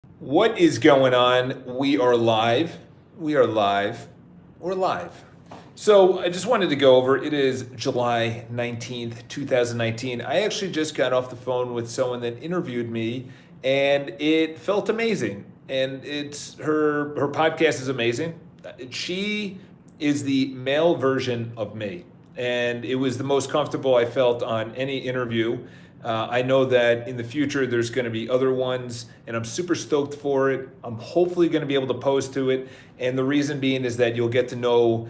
What is going on? We are live. We are live. We're live. So I just wanted to go over it is July 19th, 2019. I actually just got off the phone with someone that interviewed me and it felt amazing. And it's her podcast is amazing. She is the male version of me. And it was the most comfortable I felt on any interview. I know that in the future there's going to be other ones, and I'm super stoked for it. I'm hopefully going to be able to post to it, and the reason being is that you'll get to know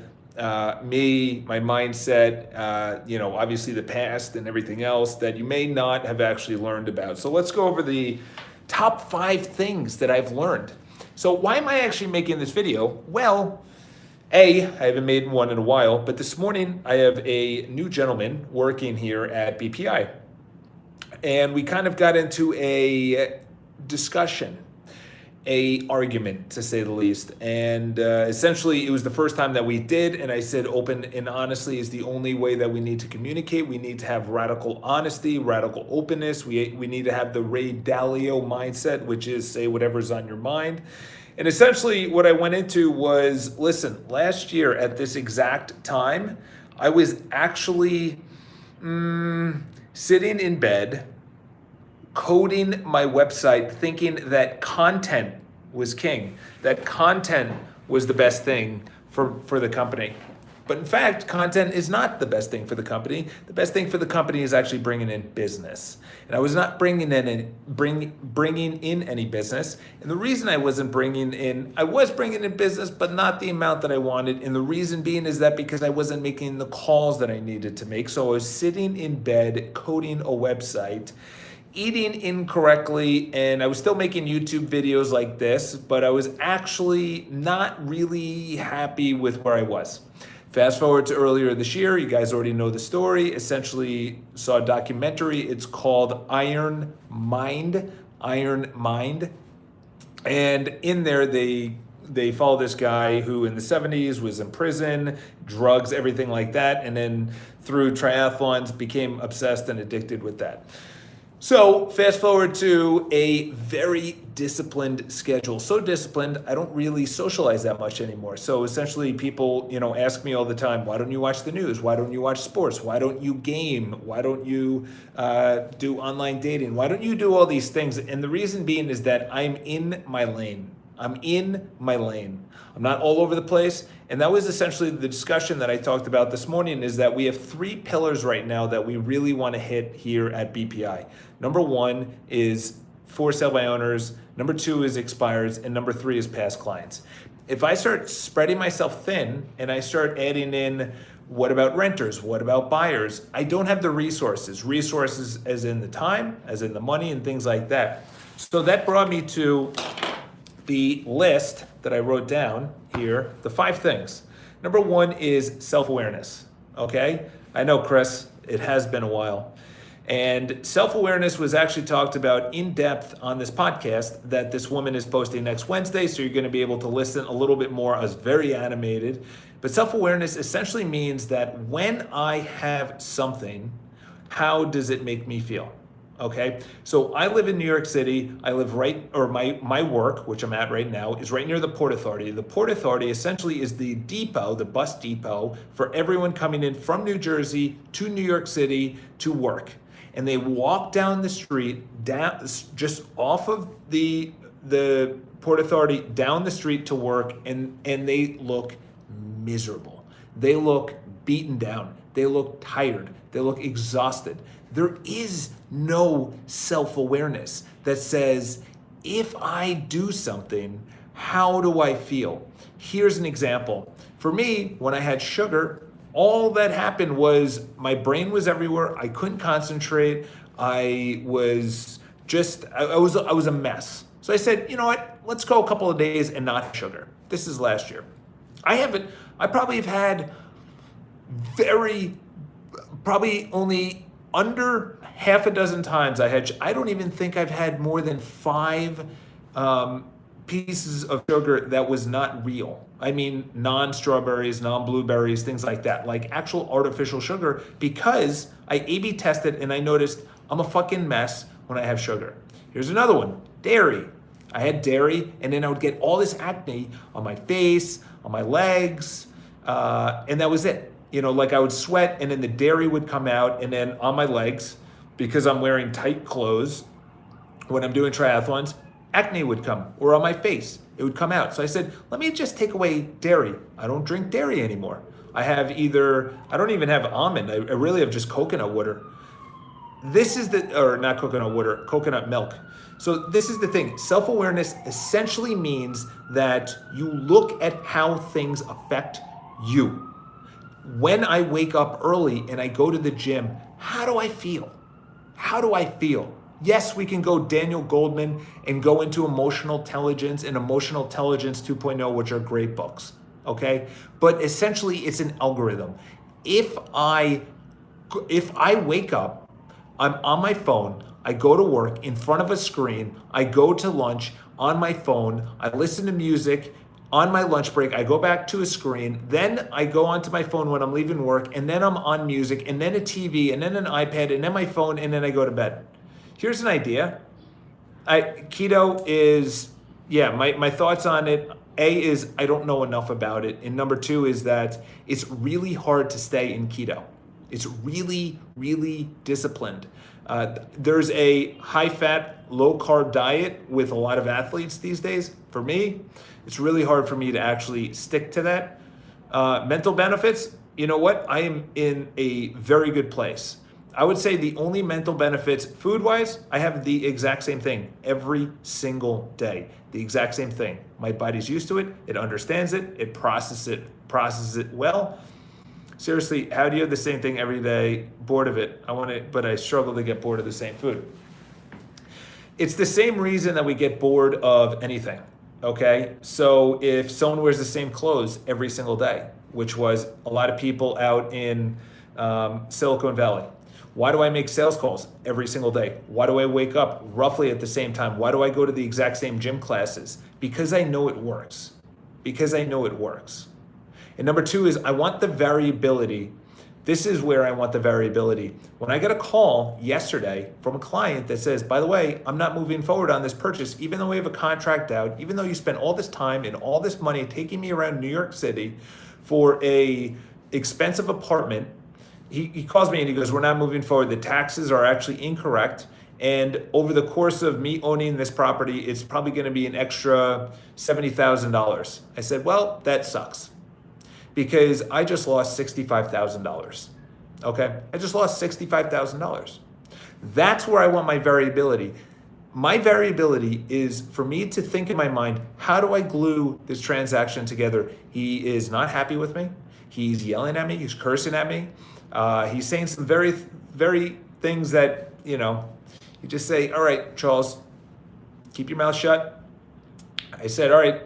me, my mindset, obviously the past and everything else that you may not have actually learned about. So let's go over the top 5 things that I've learned. So why am I actually making this video? Well, I haven't made one in a while, but this morning I have a new gentleman working here at BPI. And we kind of got into a discussion, a argument to say the least. And essentially it was the first time that we did. And I said open and honestly is the only way that we need to communicate. We need to have radical honesty, radical openness. We need to have the Ray Dalio mindset, which is say whatever's on your mind. And essentially what I went into was, listen, last year at this exact time, I was actually sitting in bed, coding my website, thinking that content was king, that content was the best thing for the company. But in fact, content is not the best thing for the company. The best thing for the company is actually bringing in business. And I was not bringing in any business. And the reason I wasn't I was bringing in business, but not the amount that I wanted. And the reason being is that because I wasn't making the calls that I needed to make. So I was sitting in bed coding a website, eating incorrectly, and I was still making YouTube videos like this, but I was actually not really happy with where I was. Fast forward to earlier this year, you guys already know the story. Essentially saw a documentary. It's called Iron Mind. And in there they follow this guy who in the 70s was in prison, drugs, everything like that, and then through triathlons became obsessed and addicted with that. So fast forward to a very disciplined schedule. So disciplined, I don't really socialize that much anymore. So essentially people, ask me all the time, why don't you watch the news? Why don't you watch sports? Why don't you game? Why don't you do online dating? Why don't you do all these things? And the reason being is that I'm in my lane. I'm not all over the place. And that was essentially the discussion that I talked about this morning is that we have 3 pillars right now that we really want to hit here at BPI. Number 1 is for sale by owners. Number 2 is expireds. And number 3 is past clients. If I start spreading myself thin and I start adding in what about renters? What about buyers? I don't have the resources. Resources as in the time, as in the money and things like that. So that brought me to the list that I wrote down here, the 5 things. Number 1 is self-awareness, okay? I know, Chris, it has been a while. And self-awareness was actually talked about in depth on this podcast that this woman is posting next Wednesday, so you're gonna be able to listen a little bit more. I was very animated. But self-awareness essentially means that when I have something, how does it make me feel? Okay, so I live in New York City. I live my work, which I'm at right now, is right near the Port Authority. The Port Authority essentially is the depot, the bus depot for everyone coming in from New Jersey to New York City to work. And they walk down the street, just off of the Port Authority, down the street to work, and they look miserable. They look beaten down. They look tired. They look exhausted. There is no self-awareness that says, if I do something, how do I feel? Here's an example. For me, when I had sugar, all that happened was my brain was everywhere. I couldn't concentrate. I was a mess. So I said, you know what? Let's go a couple of days and not have sugar. This is last year. I probably have had probably only under half a dozen times I don't even think I've had more than 5 pieces of sugar that was not real. I mean, non-strawberries, non-blueberries, things like that, like actual artificial sugar, because I A/B tested and I noticed I'm a fucking mess when I have sugar. Here's another one, dairy. I had dairy, and then I would get all this acne on my face, on my legs, and that was it. Like I would sweat, and then the dairy would come out, and then on my legs, because I'm wearing tight clothes when I'm doing triathlons, acne would come, or on my face, it would come out. So I said, let me just take away dairy. I don't drink dairy anymore. I don't even have almond. I really have just coconut water. Not coconut water, coconut milk. So this is the thing. Self-awareness essentially means that you look at how things affect you. When I wake up early and I go to the gym, how do I feel? How do I feel? Yes, we can go Daniel Goldman and go into Emotional Intelligence and Emotional Intelligence 2.0, which are great books, okay? But essentially, it's an algorithm. If I wake up, I'm on my phone, I go to work in front of a screen, I go to lunch on my phone, I listen to music, on my lunch break, I go back to a screen, then I go onto my phone when I'm leaving work, and then I'm on music, and then a TV, and then an iPad, and then my phone, and then I go to bed. Here's an idea. Keto is, my thoughts on it. A is I don't know enough about it. And number two is that it's really hard to stay in keto. It's really, really disciplined. There's a high-fat, low-carb diet with a lot of athletes these days. For me, it's really hard for me to actually stick to that. Mental benefits, you know what? I am in a very good place. I would say the only mental benefits, food-wise, I have the exact same thing every single day. The exact same thing. My body's used to it. It understands it. It processes it well. Seriously, how do you have the same thing every day? Bored of it. But I struggle to get bored of the same food. It's the same reason that we get bored of anything, okay? So if someone wears the same clothes every single day, which was a lot of people out in Silicon Valley, why do I make sales calls every single day? Why do I wake up roughly at the same time? Why do I go to the exact same gym classes? Because I know it works. And number two is I want the variability. This is where I want the variability. When I got a call yesterday from a client that says, by the way, I'm not moving forward on this purchase, even though we have a contract out, even though you spent all this time and all this money taking me around New York City for a expensive apartment. He calls me and he goes, we're not moving forward. The taxes are actually incorrect. And over the course of me owning this property, it's probably going to be an extra $70,000. I said, well, that sucks because I just lost $65,000. Okay. I just lost $65,000. That's where I want my variability. My variability is for me to think in my mind, how do I glue this transaction together? He is not happy with me. He's yelling at me. He's cursing at me. He's saying some very, very things that, you just say, all right, Charles, keep your mouth shut. I said, all right,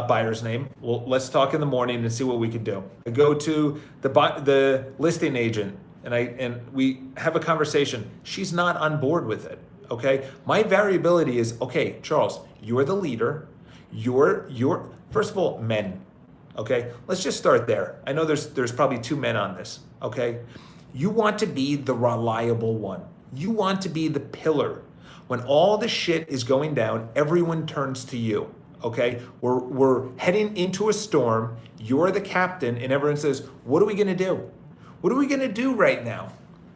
buyer's name. Well, let's talk in the morning and see what we can do. I go to the listing agent and we have a conversation. She's not on board with it. Okay. My variability is, okay, Charles, you're the leader. You're first of all, men. Okay, let's just start there. I know there's probably two men on this, okay? You want to be the reliable one. You want to be the pillar. When all the shit is going down, everyone turns to you, okay? We're heading into a storm, you're the captain, and everyone says, what are we gonna do? What are we gonna do right now?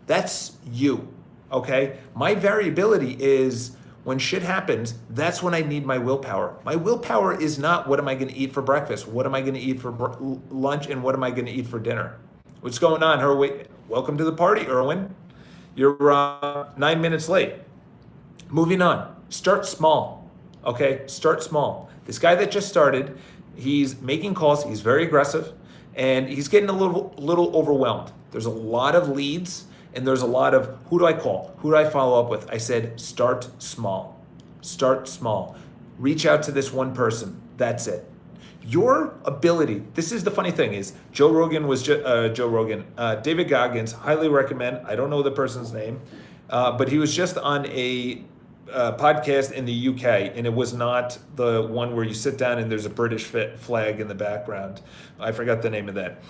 That's you, okay? My variability is, when shit happens, that's when I need my willpower. My willpower is not what am I going to eat for breakfast, what am I going to eat for lunch, and what am I going to eat for dinner. What's going on, Erwin? Welcome to the party, Erwin. You're 9 minutes late. Moving on. Start small, okay? Start small. This guy that just started, he's making calls, he's very aggressive, and he's getting a little overwhelmed. There's a lot of leads, and there's a lot of, who do I call? Who do I follow up with? I said, start small. Start small. Reach out to this one person. That's it. Your ability, this is the funny thing is, David Goggins, highly recommend. I don't know the person's name, but he was just on a podcast in the UK, and it was not the one where you sit down and there's a British flag in the background. I forgot the name of that.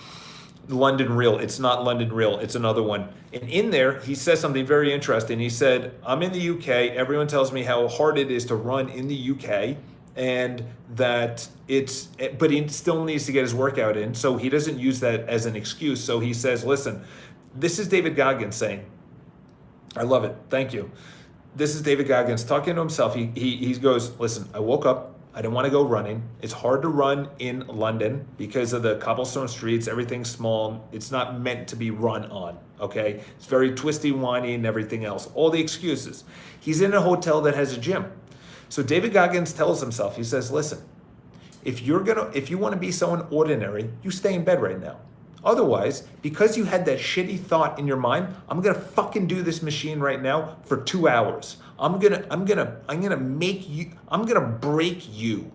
London Real. It's not London Real. It's another one. And in there, he says something very interesting. He said, I'm in the UK. Everyone tells me how hard it is to run in the UK and that but he still needs to get his workout in. So he doesn't use that as an excuse. So he says, listen, this is David Goggins saying, I love it. Thank you. This is David Goggins talking to himself. He goes, listen, I woke up. I didn't want to go running. It's hard to run in London because of the cobblestone streets. Everything's small. It's not meant to be run on, okay? It's very twisty, windy, and everything else. All the excuses. He's in a hotel that has a gym. So David Goggins tells himself, he says, listen, if you want to be someone ordinary, you stay in bed right now. Otherwise, because you had that shitty thought in your mind, I'm gonna fucking do this machine right now for 2 hours. I'm gonna break you,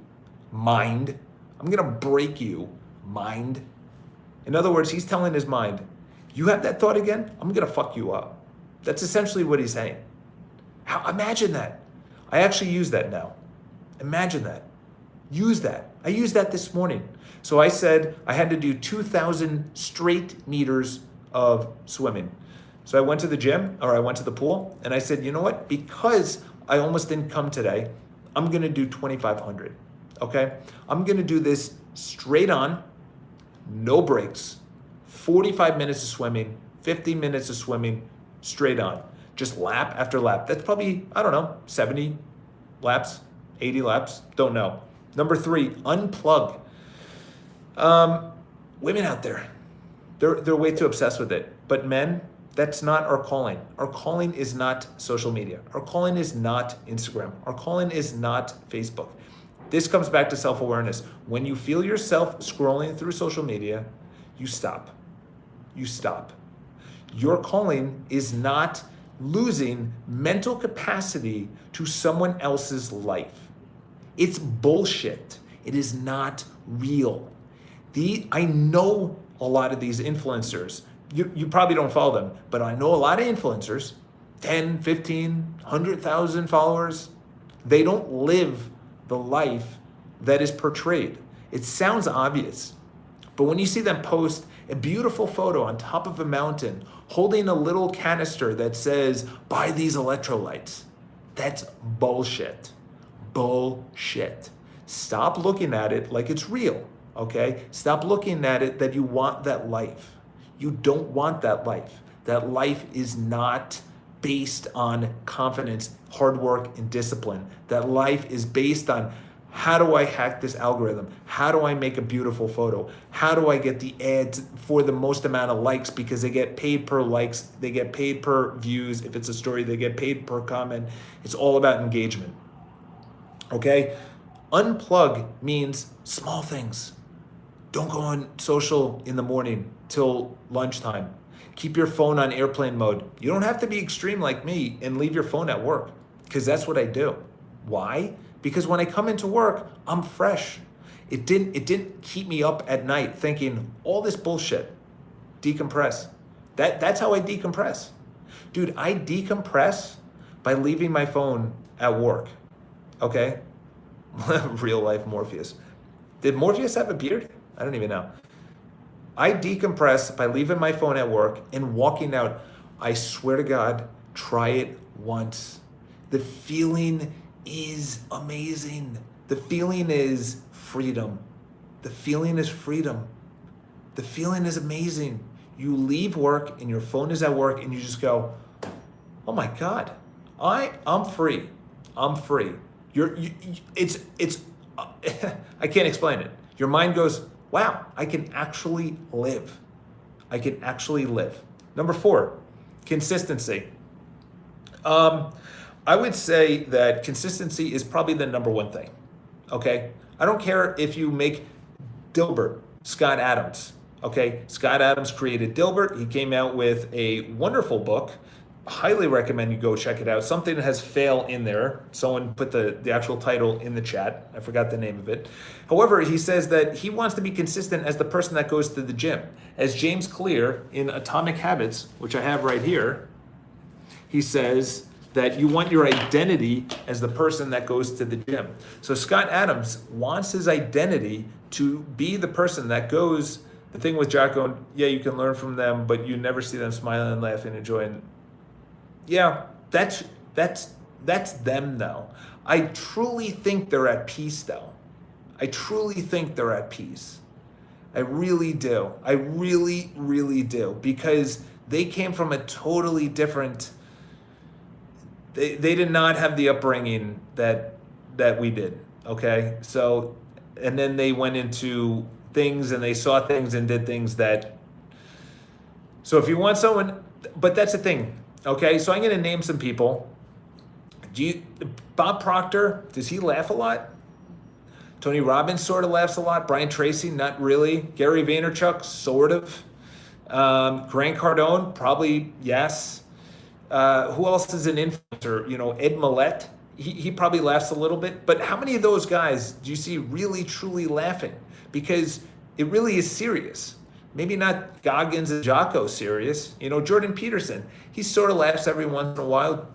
mind. I'm gonna break you, mind. In other words, he's telling his mind, you have that thought again, I'm gonna fuck you up. That's essentially what he's saying. Imagine that. I actually use that now. Imagine that. Use that. I used that this morning. So I said I had to do 2,000 straight meters of swimming. So I went to the gym, or I went to the pool, and I said, you know what? Because I almost didn't come today, I'm gonna do 2,500, okay? I'm gonna do this straight on, no breaks, 45 minutes of swimming, 50 minutes of swimming, straight on. Just lap after lap. That's probably, I don't know, 70 laps, 80 laps, don't know. Number 3, unplug. Women out there, they're way too obsessed with it. But men, that's not our calling. Our calling is not social media. Our calling is not Instagram. Our calling is not Facebook. This comes back to self-awareness. When you feel yourself scrolling through social media, you stop. You stop. Your calling is not losing mental capacity to someone else's life. It's bullshit. It is not real. I know a lot of these influencers. You probably don't follow them, but I know a lot of influencers, 10, 15, 100,000 followers. They don't live the life that is portrayed. It sounds obvious, but when you see them post a beautiful photo on top of a mountain, holding a little canister that says, buy these electrolytes, that's bullshit. Bullshit. Stop looking at it like it's real. Okay? Stop looking at it that you want that life. You don't want that life. That life is not based on confidence, hard work, and discipline. That life is based on, how do I hack this algorithm? How do I make a beautiful photo? How do I get the ads for the most amount of likes? Because they get paid per likes, they get paid per views. If it's a story, they get paid per comment. It's all about engagement. Okay? Unplug means small things. Don't go on social in the morning till lunchtime. Keep your phone on airplane mode. You don't have to be extreme like me and leave your phone at work, because that's what I do. Why? Because when I come into work, I'm fresh. It didn't keep me up at night thinking all this bullshit. Decompress. That's how I decompress. Dude, I decompress by leaving my phone at work. Okay? Real life Morpheus. Did Morpheus have a beard? I don't even know. I decompress by leaving my phone at work and walking out. I swear to God, try it once. The feeling is amazing. The feeling is freedom. The feeling is freedom. The feeling is amazing. You leave work and your phone is at work and you just go, oh my God, I'm free. I'm free. I can't explain it. Your mind goes, wow, I can actually live. I can actually live. Number 4, consistency. I would say that consistency is probably the number 1 thing, okay? I don't care if you make Dilbert, Scott Adams, okay? Scott Adams created Dilbert. He came out with a wonderful book. Highly recommend you go check it out. Something has fail in there. Someone put the actual title in the chat. I forgot the name of it. However, he says that he wants to be consistent as the person that goes to the gym. As James Clear in Atomic Habits, which I have right here, he says that you want your identity as the person that goes to the gym. So Scott Adams wants his identity to be the person that goes The thing with Jocko, yeah, you can learn from them, but you never see them smiling, laughing, enjoying. Yeah, that's them though. I truly think they're at peace though. I truly think they're at peace. I really do. I really, really do. Because they came from a totally different, they did not have the upbringing that we did. Okay. So, and then they went into things and they saw things and did things that, so if you want someone, but that's the thing. Okay. So I'm going to name some people. Bob Proctor, does he laugh a lot? Tony Robbins sort of laughs a lot. Brian Tracy, not really. Gary Vaynerchuk, sort of. Grant Cardone, probably yes. Who else is an influencer? Ed Millett, he probably laughs a little bit. But how many of those guys do you see really, truly laughing? Because it really is serious. Maybe not Goggins and Jocko serious. Jordan Peterson, he sort of laughs every once in a while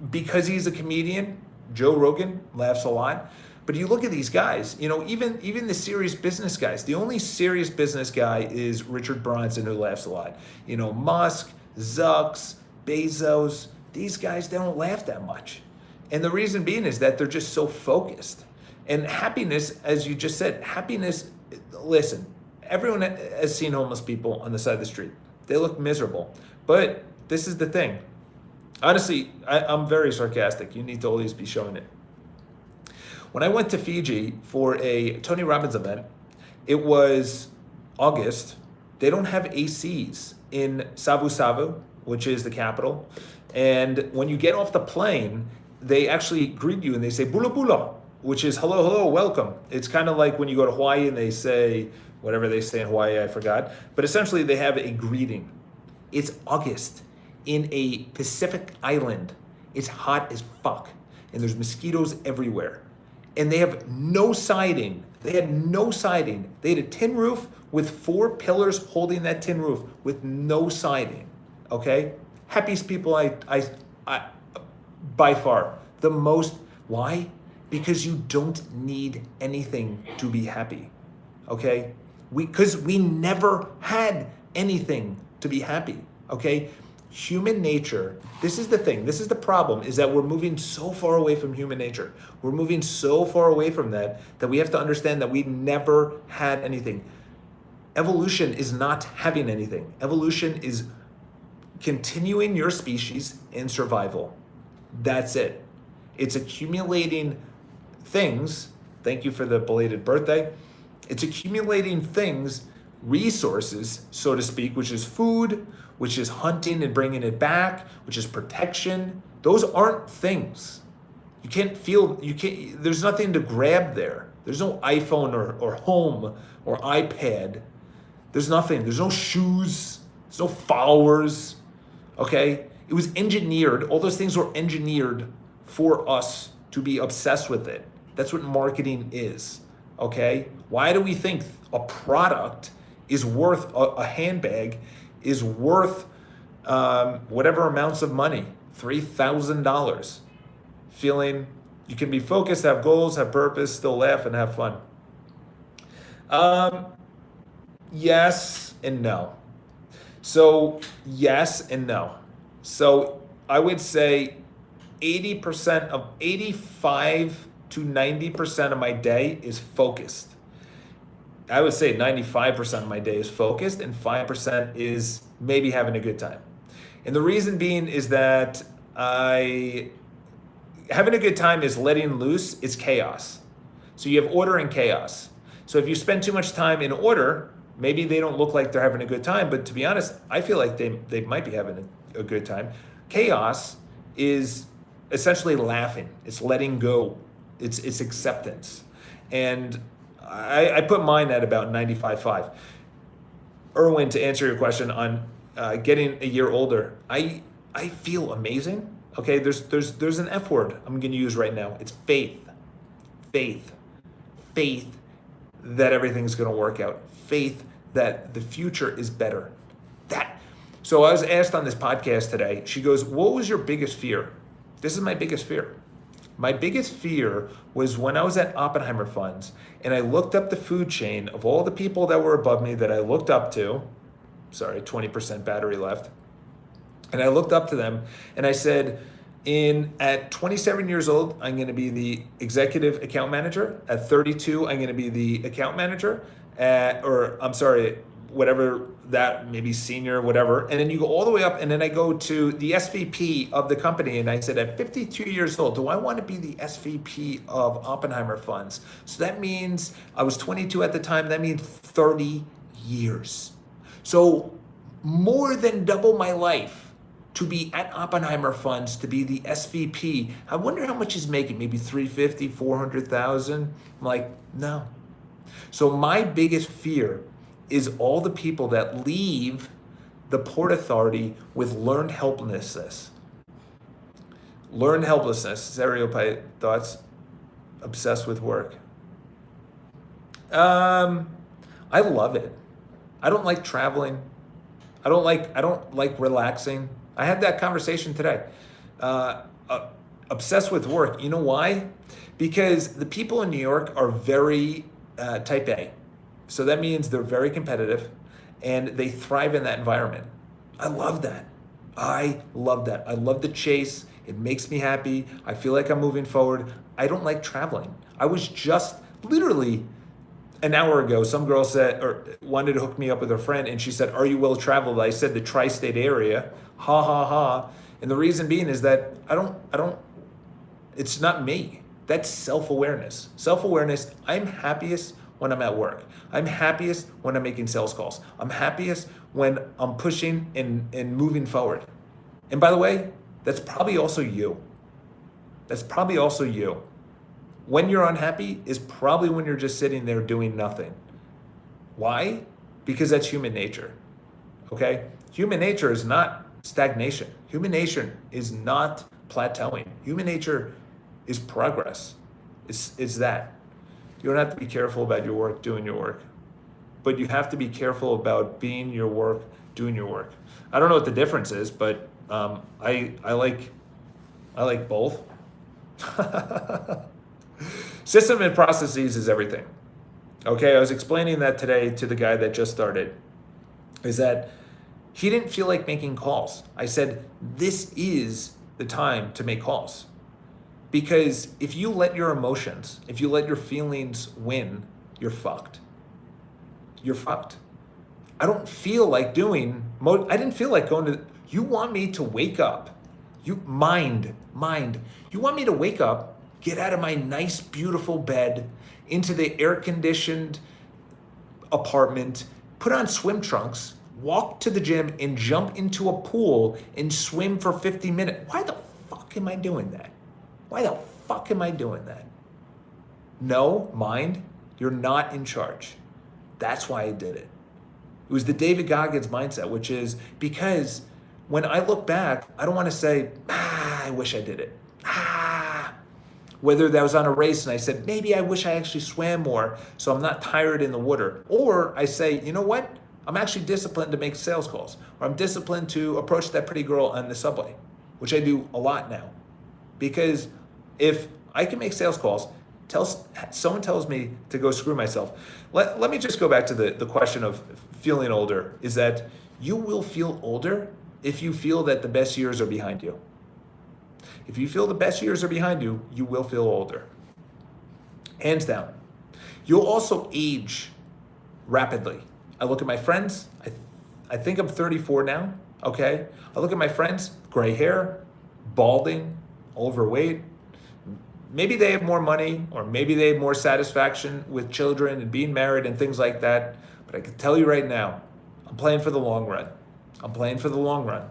because he's a comedian. Joe Rogan laughs a lot. But you look at these guys, even the serious business guys, the only serious business guy is Richard Branson, who laughs a lot. Musk, Zucks, Bezos, these guys, they don't laugh that much. And the reason being is that they're just so focused. And happiness, as you just said, listen, everyone has seen homeless people on the side of the street. They look miserable. But this is the thing. Honestly, I'm very sarcastic. You need to always be showing it. When I went to Fiji for a Tony Robbins event, it was August. They don't have ACs in Savu Savu, which is the capital. And when you get off the plane, they actually greet you and they say bula bula, which is hello, hello, welcome. It's kind of like when you go to Hawaii and they say whatever they say in Hawaii, I forgot. But essentially they have a greeting. It's August in a Pacific island. It's hot as fuck. And there's mosquitoes everywhere. And they have no siding. They had no siding. They had a tin roof with 4 pillars holding that tin roof with no siding. Okay? Happiest people I by far. The most. Why? Because you don't need anything to be happy. Okay? Because we never had anything to be happy. Okay? Human nature, this is the thing, this is the problem, is that we're moving so far away from human nature. We're moving so far away from that we have to understand that we never had anything. Evolution is not having anything. Evolution is continuing your species in survival. That's it. It's accumulating things. Thank you for the belated birthday. It's accumulating things, resources, so to speak, which is food, which is hunting and bringing it back, which is protection. Those aren't things. There's nothing to grab there. There's no iPhone or home or iPad. There's nothing. There's no shoes. There's no followers. Okay? It was engineered. All those things were engineered for us to be obsessed with it. That's what marketing is. Okay? Why do we think a product is worth, a handbag is worth whatever amounts of money, $3,000. Feeling you can be focused, have goals, have purpose, still laugh and have fun. Yes and no. So yes and no. So I would say 85 to 90% of my day is focused. I would say 95% of my day is focused and 5% is maybe having a good time. And the reason being is that having a good time is letting loose, it's chaos. So you have order and chaos. So if you spend too much time in order, maybe they don't look like they're having a good time, but to be honest, I feel like they might be having a good time. Chaos is essentially laughing. It's letting go. It's acceptance. And I put mine at about 95.5. Erwin, to answer your question on getting a year older, I feel amazing. Okay, there's an F word I'm going to use right now. It's faith. Faith that everything's going to work out. Faith that the future is better. So I was asked on this podcast today, she goes, what was your biggest fear? This is my biggest fear. My biggest fear was when I was at Oppenheimer Funds and I looked up the food chain of all the people that were above me that I looked up to. Sorry, 20% battery left. And I looked up to them and I said, at 27 years old, I'm going to be the executive account manager. At 32, I'm going to be the account manager. Whatever that, maybe senior, whatever. And then you go all the way up, and then I go to the SVP of the company. And I said, at 52 years old, do I want to be the SVP of Oppenheimer Funds? So that means I was 22 at the time. That means 30 years. So more than double my life to be at Oppenheimer Funds, to be the SVP. I wonder how much he's making, maybe 350, 400,000. I'm like, no. So my biggest fear is all the people that leave the Port Authority with learned helplessness. Learned helplessness. Stereotype thoughts. Obsessed with work. I love it. I don't like traveling. I don't like relaxing. I had that conversation today. Obsessed with work. You know why? Because the people in New York are very type A. So that means they're very competitive and they thrive in that environment. I love that. I love that. I love the chase. It makes me happy. I feel like I'm moving forward. I don't like traveling. I was just literally an hour ago, some girl said, or wanted to hook me up with her friend, and she said, "Are you well traveled?" I said the tri-state area. Ha ha ha. And the reason being is that I don't, it's not me. That's self-awareness. Self-awareness, I'm happiest when I'm at work. I'm happiest when I'm making sales calls. I'm happiest when I'm pushing and moving forward. And by the way, that's probably also you. That's probably also you. When you're unhappy is probably when you're just sitting there doing nothing. Why? Because that's human nature. Okay? Human nature is not stagnation. Human nature is not plateauing. Human nature is progress. It's that. You don't have to be careful about your work, doing your work. But you have to be careful about being your work, doing your work. I don't know what the difference is, but I like both. System and processes is everything. Okay, I was explaining that today to the guy that just started, is that he didn't feel like making calls. I said, this is the time to make calls. Because if you let your emotions, if you let your feelings win, you're fucked. You're fucked. I don't feel like I didn't feel like going to, you want me to wake up, you want me to wake up, get out of my nice, beautiful bed, into the air-conditioned apartment, put on swim trunks, walk to the gym and jump into a pool and swim for 50 minutes. Why the fuck am I doing that? Why the fuck am I doing that? No, mind, you're not in charge. That's why I did it. It was the David Goggins mindset, which is because when I look back, I don't want to say, I wish I did it. Whether that was on a race and I said, maybe I wish I actually swam more so I'm not tired in the water. Or I say, you know what? I'm actually disciplined to make sales calls. Or I'm disciplined to approach that pretty girl on the subway, which I do a lot now. Because if I can make sales calls, someone tells me to go screw myself. Let me just go back to the question of feeling older, is that you will feel older if you feel that the best years are behind you. If you feel the best years are behind you, you will feel older. Hands down. You'll also age rapidly. I look at my friends, I think I'm 34 now, okay? I look at my friends, gray hair, balding, overweight. Maybe they have more money, or maybe they have more satisfaction with children and being married and things like that. But I can tell you right now, I'm playing for the long run. I'm playing for the long run.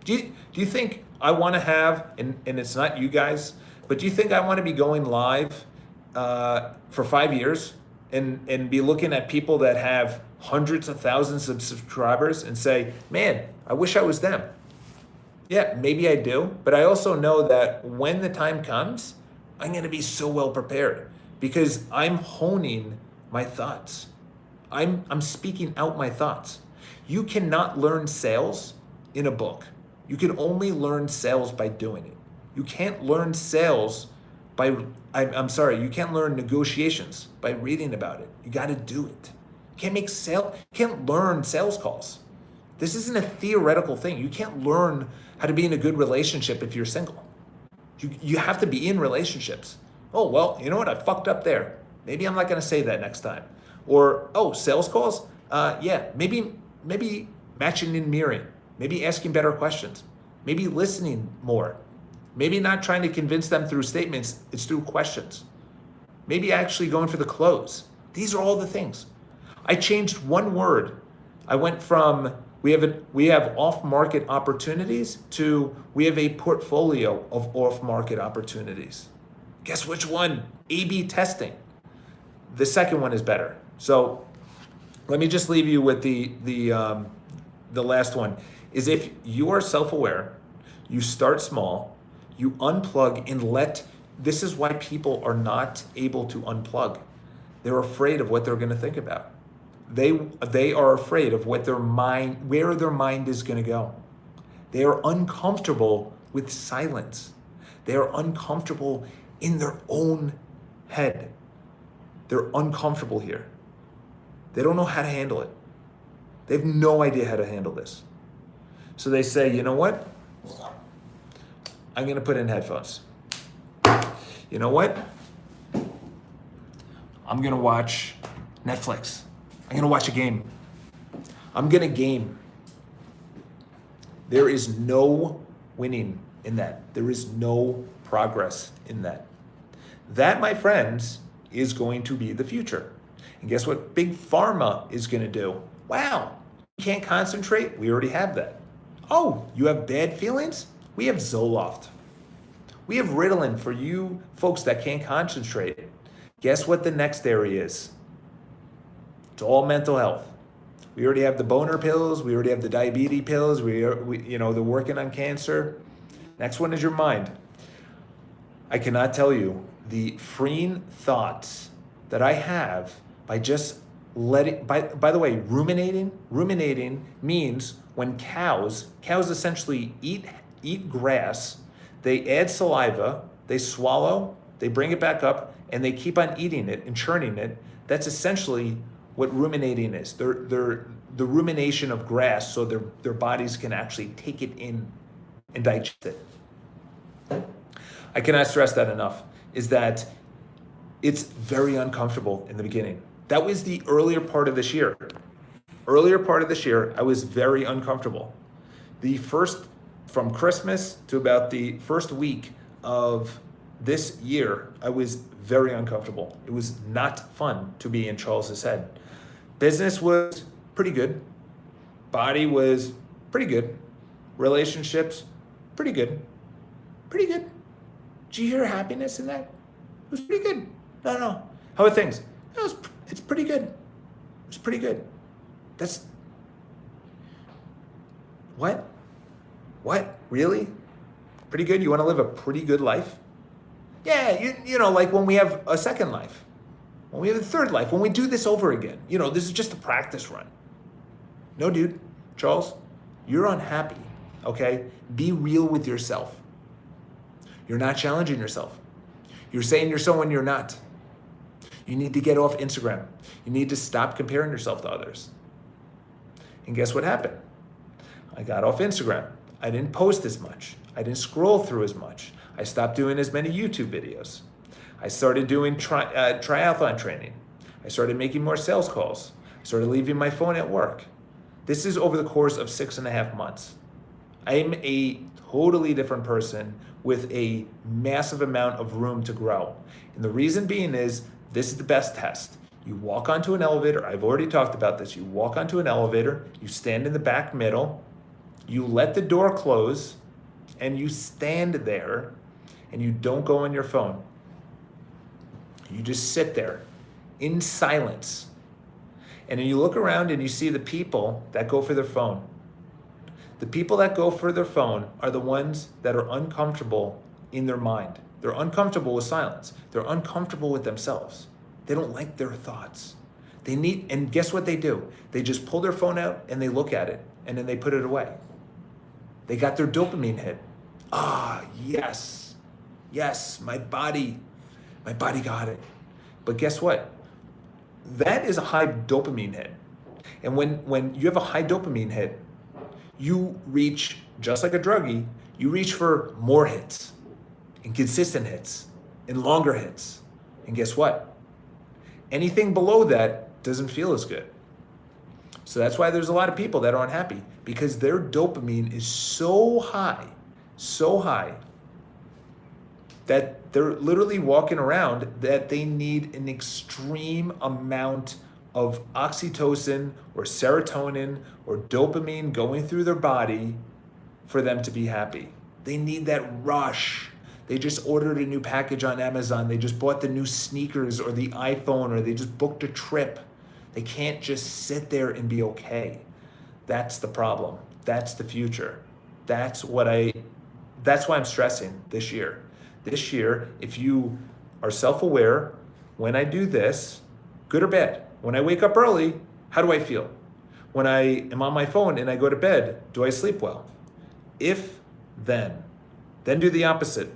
Do you think I want to have, and it's not you guys, but do you think I want to be going live for 5 years and be looking at people that have hundreds of thousands of subscribers and say, man, I wish I was them? Yeah, maybe I do, but I also know that when the time comes, I'm going to be so well prepared because I'm honing my thoughts. I'm speaking out my thoughts. You cannot learn sales in a book. You can only learn sales by doing it. You can't learn sales I'm sorry, you can't learn negotiations by reading about it. You got to do it. You can't learn sales calls. This isn't a theoretical thing. You can't learn how to be in a good relationship if you're single. You have to be in relationships. Oh, well, you know what? I fucked up there. Maybe I'm not going to say that next time. Or, oh, sales calls? Yeah, maybe matching and mirroring. Maybe asking better questions. Maybe listening more. Maybe not trying to convince them through statements, it's through questions. Maybe actually going for the close. These are all the things. I changed one word. I went from we have off-market opportunities to we have a portfolio of off-market opportunities. Guess which one? A/B testing. The second one is better. So let me just leave you with the last one. Is if you are self-aware, you start small, you unplug and this is why people are not able to unplug. They're afraid of what they're going to think about. They are afraid of where their mind is going to go. They are uncomfortable with silence. They are uncomfortable in their own head. They're uncomfortable here. They don't know how to handle it. They have no idea how to handle this. So they say, you know what? I'm going to put in headphones. You know what? I'm going to watch Netflix. I'm going to watch a game. I'm going to game. There is no winning in that. There is no progress in that. That, my friends, is going to be the future. And guess what Big Pharma is going to do? Wow, you can't concentrate? We already have that. Oh, you have bad feelings? We have Zoloft. We have Ritalin for you folks that can't concentrate. Guess what the next area is? It's all mental health. We already have the boner pills. We already have the diabetes pills. They're working on cancer. Next one is your mind. I cannot tell you the freeing thoughts that I have by just by the way, ruminating means when cows essentially eat grass, they add saliva, they swallow, they bring it back up, and they keep on eating it and churning it. That's essentially what ruminating is. They're the rumination of grass so their bodies can actually take it in and digest it. I cannot stress that enough, is that it's very uncomfortable in the beginning. That was the earlier part of this year. I was very uncomfortable. From Christmas to about the first week of this year, I was very uncomfortable. It was not fun to be in Charles's head. Business was pretty good. Body was pretty good. Relationships, pretty good. Pretty good. Did you hear happiness in that? It was pretty good. No. How are things? It's pretty good. It's pretty good. That's... What? What? Really? Pretty good? You want to live a pretty good life? Yeah, you know, like when we have a second life, when we have a third life, when we do this over again. You know, this is just a practice run. No, dude. Charles, you're unhappy, okay? Be real with yourself. You're not challenging yourself. You're saying you're someone you're not. You need to get off Instagram. You need to stop comparing yourself to others. And guess what happened? I got off Instagram. I didn't post as much. I didn't scroll through as much. I stopped doing as many YouTube videos. I started doing triathlon training. I started making more sales calls. I started leaving my phone at work. This is over the course of 6.5 months. I am a totally different person with a massive amount of room to grow. And the reason being is, this is the best test. You walk onto an elevator. I've already talked about this. You walk onto an elevator, you stand in the back middle, you let the door close, and you stand there, and you don't go on your phone. You just sit there in silence. And then you look around and you see the people that go for their phone. The people that go for their phone are the ones that are uncomfortable in their mind. They're uncomfortable with silence. They're uncomfortable with themselves. They don't like their thoughts. And guess what they do? They just pull their phone out and they look at it and then they put it away. They got their dopamine hit. Ah, yes. Yes, my body got it. But guess what? That is a high dopamine hit. And when you have a high dopamine hit, you reach, just like a druggie, you reach for more hits and consistent hits and longer hits. And guess what? Anything below that doesn't feel as good. So that's why there's a lot of people that aren't happy, because their dopamine is so high, that they're literally walking around that they need an extreme amount of oxytocin or serotonin or dopamine going through their body for them to be happy. They need that rush. They just ordered a new package on Amazon. They just bought the new sneakers or the iPhone, or they just booked a trip. They can't just sit there and be okay. That's the problem. That's the future. That's why I'm stressing this year. This year, if you are self-aware, when I do this, good or bad, when I wake up early, how do I feel? When I am on my phone and I go to bed, do I sleep well? If, then do the opposite.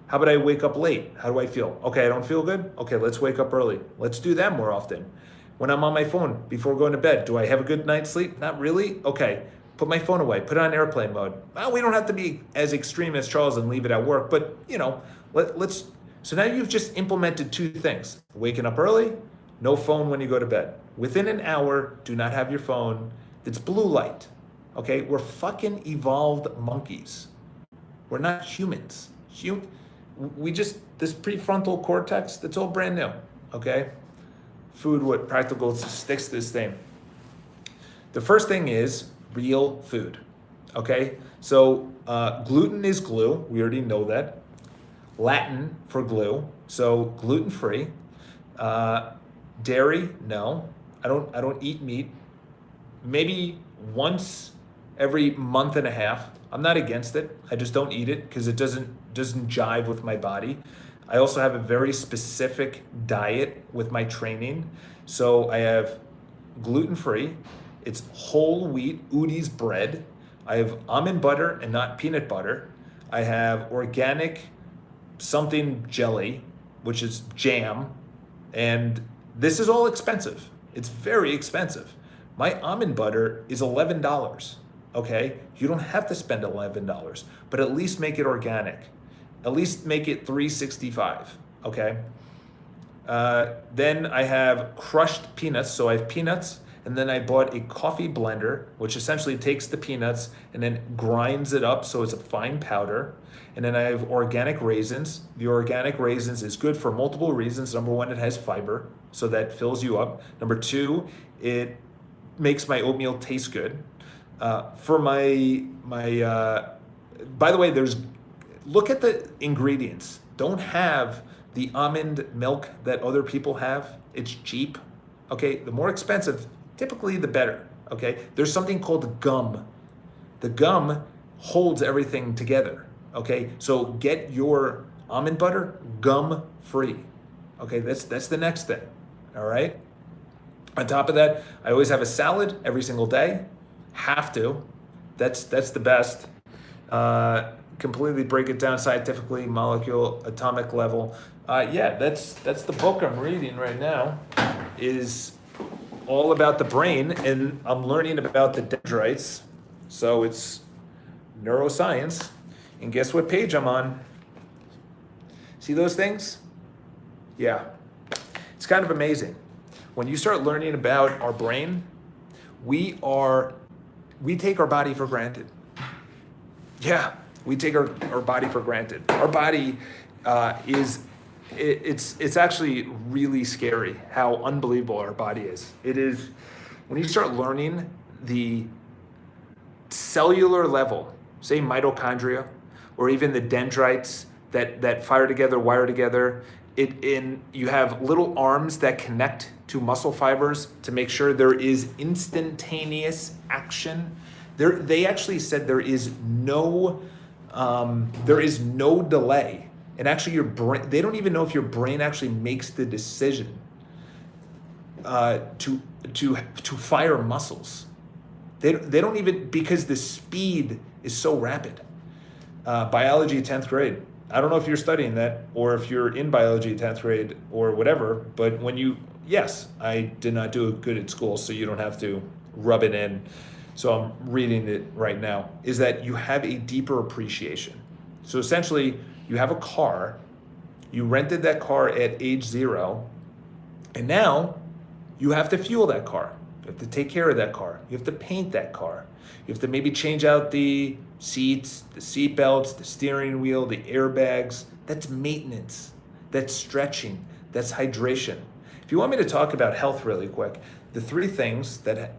How about I wake up late? How do I feel? Okay, I don't feel good? Okay, let's wake up early. Let's do that more often. When I'm on my phone before going to bed, do I have a good night's sleep? Not really? Okay, put my phone away, put it on airplane mode. Well, we don't have to be as extreme as Charles and leave it at work, but let's, so now you've just implemented two things. Waking up early, no phone when you go to bed. Within an hour, do not have your phone. It's blue light, okay? We're fucking evolved monkeys. We're not humans. This prefrontal cortex, that's all brand new, okay? Food, what practical sticks to this thing. The first thing is real food, okay? So gluten is glue, we already know that. Latin for glue, so gluten-free. Dairy, no. I don't eat meat. Maybe once every month and a half. I'm not against it. I just don't eat it because it doesn't jive with my body. I also have a very specific diet with my training. So I have gluten-free. It's whole wheat Udi's bread. I have almond butter and not peanut butter. I have organic something jelly, which is jam. And this is all expensive. It's very expensive. My almond butter is $11, okay? You don't have to spend $11, but at least make it organic. At least make it $3.65, okay? Then I have crushed peanuts. So I have peanuts, and then I bought a coffee blender, which essentially takes the peanuts and then grinds it up so it's a fine powder. And then I have organic raisins. The organic raisins is good for multiple reasons. Number one, it has fiber, so that fills you up. Number two, it makes my oatmeal taste good. For my by the way, look at the ingredients. Don't have the almond milk that other people have. It's cheap, okay? The more expensive, typically the better, okay? There's something called gum. The gum holds everything together, okay? So get your almond butter gum free, okay? That's the next thing, all right? On top of that, I always have a salad every single day. Have to. That's the best. Completely break it down scientifically, molecule, atomic level. That's the book I'm reading right now. Is all about the brain, and I'm learning about the dendrites. So it's neuroscience. And guess what page I'm on? See those things? Yeah. It's kind of amazing. When you start learning about our brain, we take our body for granted. Yeah, we take our body for granted. Our body it's actually really scary how unbelievable our body is. It is, when you start learning the cellular level, say mitochondria, or even the dendrites that fire together, wire together, you have little arms that connect to muscle fibers to make sure there is instantaneous action. They actually said there is no delay. And actually your brain, they don't even know if your brain actually makes the decision to fire muscles. They don't even, because the speed is so rapid. Biology 10th grade. I don't know if you're studying that or if you're in biology 10th grade or whatever, but yes, I did not do good at school, so you don't have to rub it in. So I'm reading it right now, is that you have a deeper appreciation. So essentially, you have a car, you rented that car at age 0, and now you have to fuel that car. You have to take care of that car. You have to paint that car. You have to maybe change out the seats, the seat belts, the steering wheel, the airbags. That's maintenance. That's stretching. That's hydration. If you want me to talk about health really quick, the 3 things that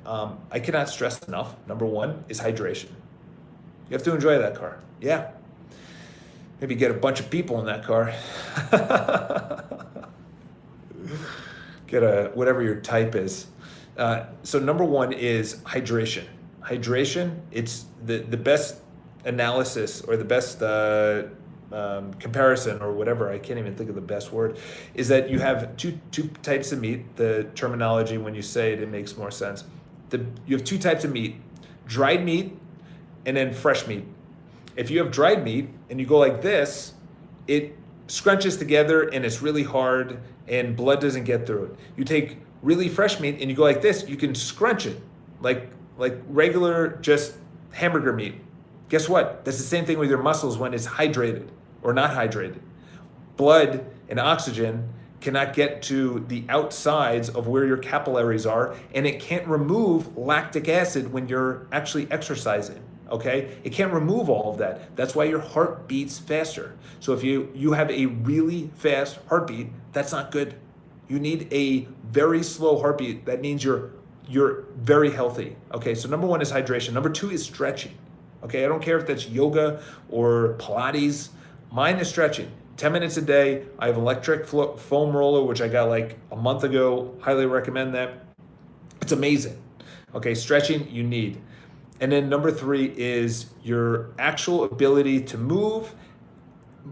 I cannot stress enough, number 1 is hydration. You have to enjoy that car. Yeah. Maybe get a bunch of people in that car. Get whatever your type is. So number 1 is hydration. Hydration, it's the best analysis or the best comparison or whatever, I can't even think of the best word, is that you have two types of meat. The terminology, when you say it, it makes more sense. You have 2 types of meat, dried meat and then fresh meat. If you have dried meat and you go like this, it scrunches together and it's really hard and blood doesn't get through it. You take really fresh meat and you go like this, you can scrunch it like regular just hamburger meat. Guess what? That's the same thing with your muscles when it's hydrated or not hydrated. Blood and oxygen cannot get to the outsides of where your capillaries are, and it can't remove lactic acid when you're actually exercising. Okay, it can't remove all of that. That's why your heart beats faster. So if you have a really fast heartbeat, that's not good. You need a very slow heartbeat. That means you're very healthy. Okay, so number 1 is hydration. Number 2 is stretching. Okay, I don't care if that's yoga or Pilates. Mine is stretching. 10 minutes a day. I have electric foam roller, which I got like a month ago. Highly recommend that. It's amazing. Okay, stretching you need. And then number 3 is your actual ability to move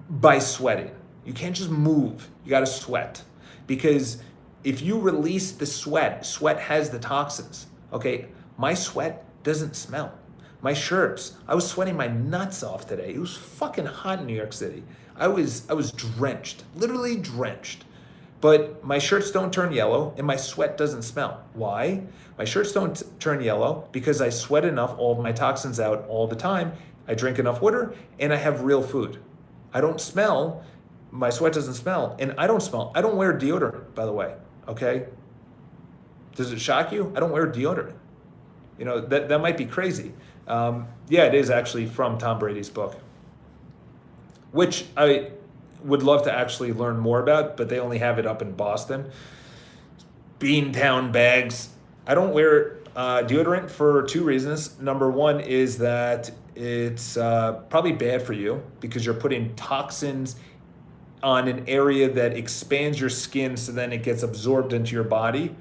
by sweating. You can't just move, you gotta sweat. Because if you release the sweat has the toxins, okay? My sweat doesn't smell. My shirts, I was sweating my nuts off today. It was fucking hot in New York City. I was drenched, literally drenched. But my shirts don't turn yellow and my sweat doesn't smell. Why? My shirts don't turn yellow because I sweat enough, all of my toxins out all the time. I drink enough water and I have real food. I don't smell, my sweat doesn't smell, and I don't smell. I don't wear deodorant, by the way, okay? Does it shock you? I don't wear deodorant. You know, that might be crazy. Yeah, it is actually from Tom Brady's book, which I would love to actually learn more about, but they only have it up in Boston. Beantown bags. I don't wear deodorant for 2 reasons. Number 1 is that it's probably bad for you because you're putting toxins on an area that expands your skin so then it gets absorbed into your body.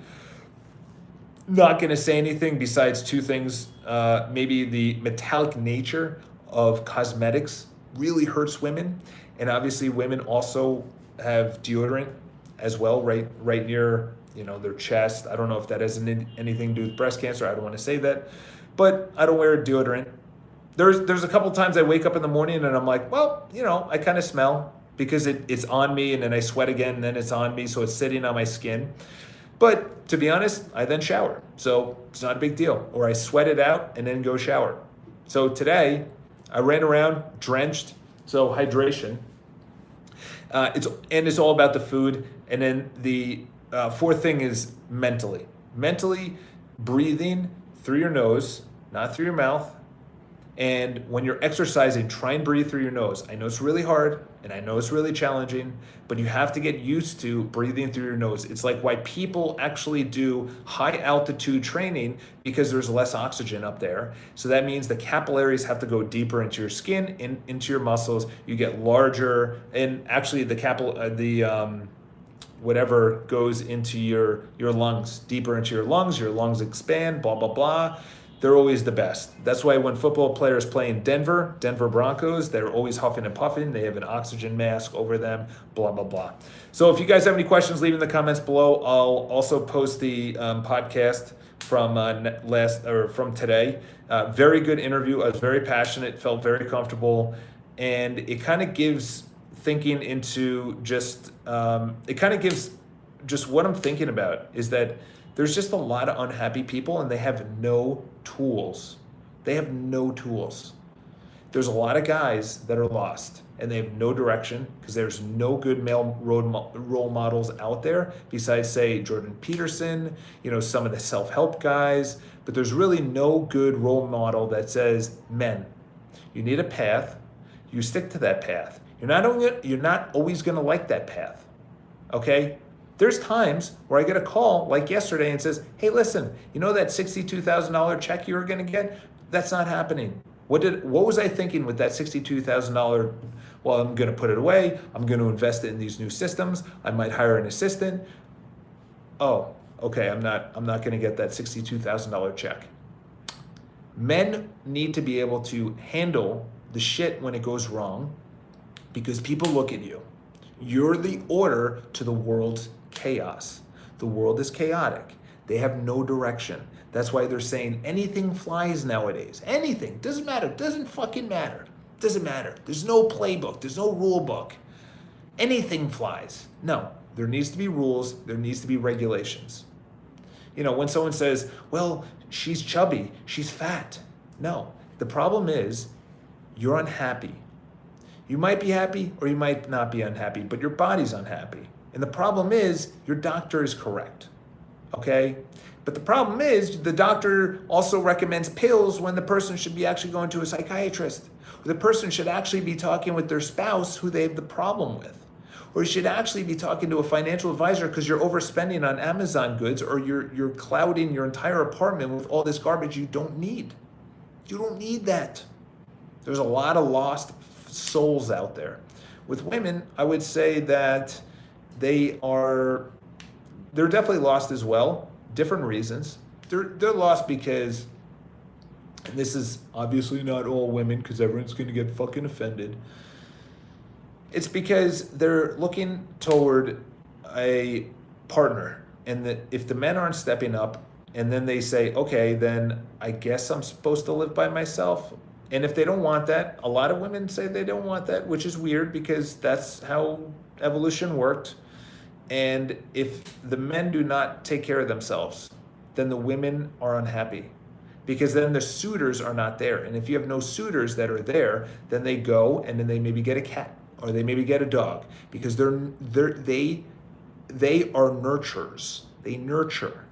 Not gonna say anything besides 2 things. Maybe the metallic nature of cosmetics really hurts women. And obviously women also have deodorant as well, right near, their chest. I don't know if that has anything to do with breast cancer. I don't want to say that, but I don't wear deodorant. There's a couple times I wake up in the morning and I'm like, well, I kind of smell because it's on me, and then I sweat again and then it's on me. So it's sitting on my skin. But to be honest, I then shower. So it's not a big deal. Or I sweat it out and then go shower. So today I ran around drenched. So hydration. It's all about the food. And then the 4th thing is mentally. Mentally breathing through your nose, not through your mouth. And when you're exercising, try and breathe through your nose. I know it's really hard and I know it's really challenging, but you have to get used to breathing through your nose. It's like why people actually do high altitude training, because there's less oxygen up there. So that means the capillaries have to go deeper into your skin, into your muscles. You get larger, and actually whatever goes into your lungs, deeper into your lungs expand, blah, blah, blah. They're always the best. That's why when football players play in Denver Broncos, they're always huffing and puffing. They have an oxygen mask over them, blah, blah, blah. So if you guys have any questions, leave in the comments below. I'll also post the podcast from today. Very good interview. I was very passionate, felt very comfortable. and it kind of gives thinking into just, it kind of gives just what I'm thinking about is that there's just a lot of unhappy people and they have no tools. They have no tools. There's a lot of guys that are lost and they have no direction because there's no good male role models out there besides, say, Jordan Peterson, some of the self-help guys, but there's really no good role model that says, men, you need a path, you stick to that path. You're not always gonna like that path, okay? There's times where I get a call like yesterday and says, hey, listen, that $62,000 check you were gonna get? That's not happening. What was I thinking with that $62,000? Well, I'm gonna put it away. I'm gonna invest it in these new systems. I might hire an assistant. Oh, okay, I'm not gonna get that $62,000 check. Men need to be able to handle the shit when it goes wrong because people look at you. You're the order to the world's chaos. The world is chaotic. They have no direction. That's why they're saying anything flies nowadays. Anything. Doesn't matter. Doesn't fucking matter. Doesn't matter. There's no playbook. There's no rule book. Anything flies. No. There needs to be rules. There needs to be regulations. When someone says, well, she's chubby, she's fat. No. The problem is you're unhappy. You might be happy or you might not be unhappy, but your body's unhappy. And the problem is your doctor is correct. Okay? But the problem is the doctor also recommends pills when the person should be actually going to a psychiatrist. Or the person should actually be talking with their spouse who they have the problem with. Or you should actually be talking to a financial advisor because you're overspending on Amazon goods or you're clouding your entire apartment with all this garbage you don't need. You don't need that. There's a lot of lost souls out there. With women, I would say that they're definitely lost as well. Different reasons. They're lost because, and this is obviously not all women because everyone's going to get fucking offended. It's because they're looking toward a partner, and that if the men aren't stepping up, and then they say, okay, then I guess I'm supposed to live by myself. And if they don't want that, a lot of women say they don't want that, which is weird because that's how evolution worked. And if the men do not take care of themselves, then the women are unhappy because then the suitors are not there. And if you have no suitors that are there, then they go and then they maybe get a cat or they maybe get a dog because they are nurturers. They nurture.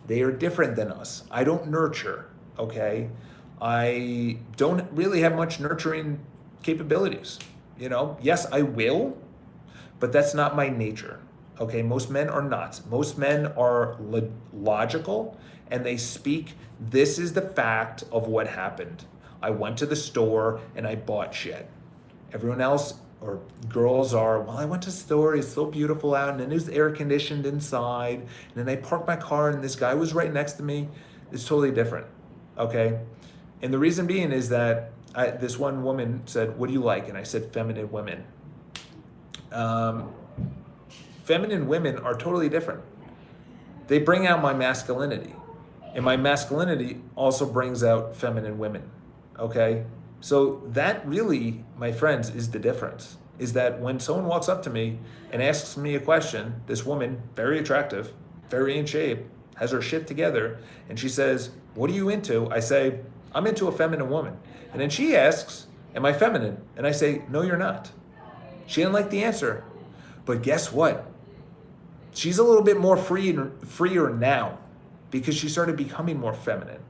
They are different than us. I don't nurture, okay? I don't really have much nurturing capabilities. Yes, I will, but that's not my nature. Okay, most men are not. Most men are logical and they speak, this is the fact of what happened. I went to the store and I bought shit. Everyone else or girls are, well, I went to the store, it's so beautiful out and then it was air conditioned inside and then I parked my car and this guy was right next to me. It's totally different, okay? And the reason being is that this one woman said, what do you like? And I said, feminine women. Feminine women are totally different. They bring out my masculinity. And my masculinity also brings out feminine women, okay? So that really, my friends, is the difference. Is that when someone walks up to me and asks me a question, this woman, very attractive, very in shape, has her shit together, and she says, what are you into? I say, I'm into a feminine woman. And then she asks, am I feminine? And I say, no, you're not. She didn't like the answer. But guess what? She's a little bit more freer now because she started becoming more feminine